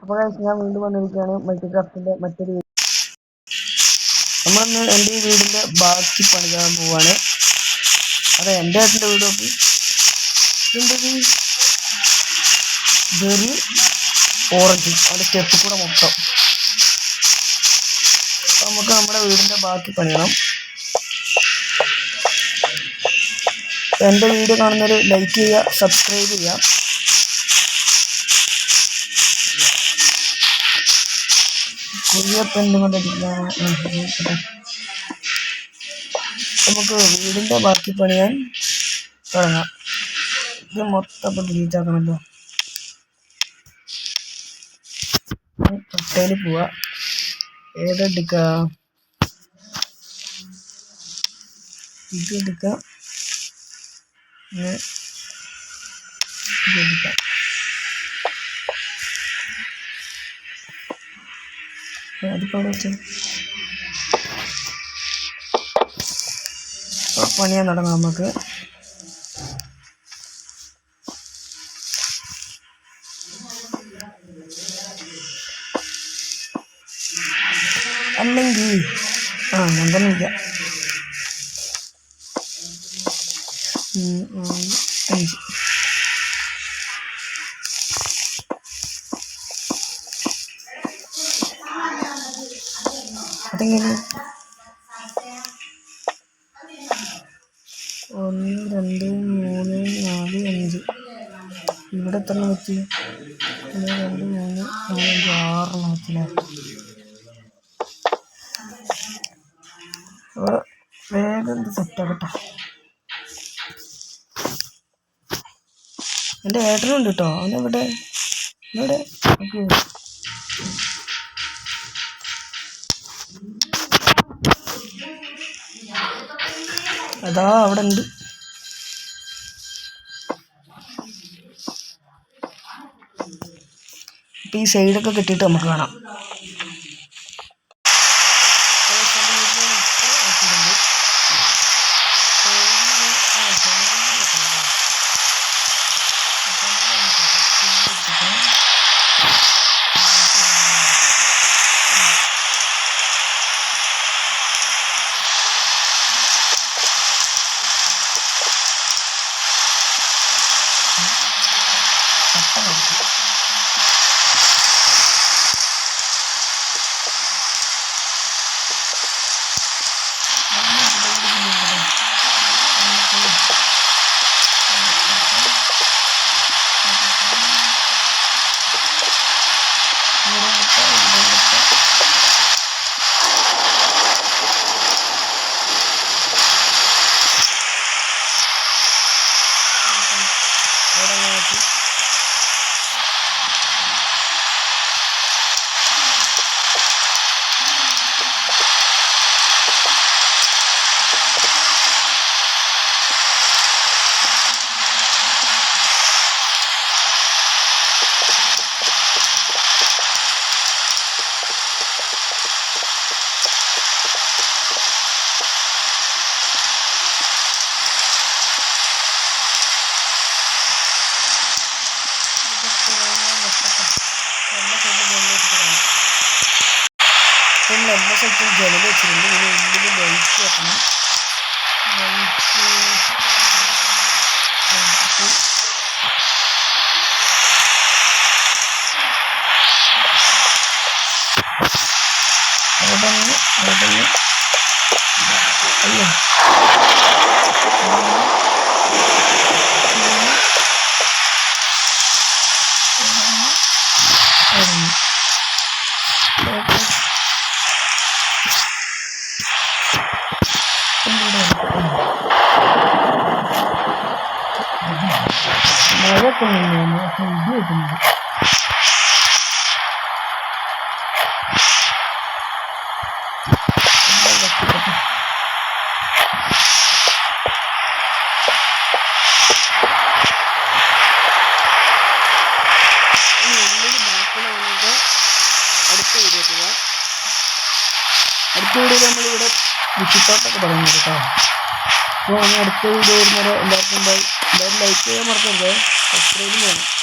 അപ്പോൾ ഞാൻ വീണ്ടും വന്നിരിക്കുകയാണ് മൾട്ടിക്രാഫ്റ്റിൻ്റെ മറ്റൊരു വീഡിയോ. നമ്മളിന്ന് എൻ്റെ ഈ വീടിൻ്റെ ബാക്കി പണിയാൻ പോവാണ്. അതെ, എൻ്റെ ഏട്ടൻ്റെ വീട് നോക്കി എന്തത് ഇതൊരു ഓറഞ്ച് അതിൻ്റെ സ്റ്റെപ്പ് കൂടെ മൊത്തം. അപ്പോൾ നമുക്ക് നമ്മുടെ വീടിൻ്റെ ബാക്കി പണിയണം. എൻ്റെ വീഡിയോ കാണുന്നവർ ലൈക്ക് ചെയ്യുക, സബ്സ്ക്രൈബ് ചെയ്യുക. കുഴിയപ്പെന്തും കൊണ്ടിരിക്കുകയാണ്. നമുക്ക് വീടിൻ്റെ ബാക്കി പണിയാൻ തുടങ്ങാം. ഇത് മൊത്തം ഡിലീറ്റ് ആക്കണമല്ലോ. കട്ടയിൽ പോവാ. ഏതെടുക്കാം? ഇതെടുക്കാം, ഇതെടുക്കാം. അതിപ്പോൾ അവിടെ വെച്ചാൽ പണിയാൻ തുടങ്ങാം നമുക്ക്. അല്ലെങ്കിൽ ഞാൻ തന്നെ ഇരിക്കാം. 5 അതെങ്ങനെ? 1 2 3 4 5. ഇവിടെ എത്ര വെച്ച്? 1 2 3 4 5 6 വെച്ചില്ലേ? അപ്പോൾ വേഗം സെറ്റാക്കട്ടെ. എൻ്റെ ഏട്ടനുണ്ട് കേട്ടോ, അവനെവിടെ? ഇവിടെ അതാ അവിടെ ഉണ്ട്. ഇപ്പം ഈ സൈഡൊക്കെ കെട്ടിയിട്ട് നമുക്ക് കാണാം. എല്ലാ സ്ഥലത്തും ജനൽ വെച്ചിട്ടുണ്ട്. ഇതിന് ഉള്ളിൽ ലൈറ്റ് വെക്കണം. അവിടെ അയ്യോ മഴയൊക്കെ ഇത് കിട്ടുന്നത്. അടുത്ത വീഡിയോയിൽ നമ്മളിവിടെ കൃഷിത്തോട്ടൊക്കെ തുടങ്ങി കേട്ടോ. അപ്പോൾ അടുത്ത വീഡിയോ വരുന്നവരെ എല്ലാവർക്കും ബൈ. എല്ലാവരും ലൈക്ക് ചെയ്യാൻ മറക്കരുത്, സബ്സ്ക്രൈബ് ചെയ്യണം.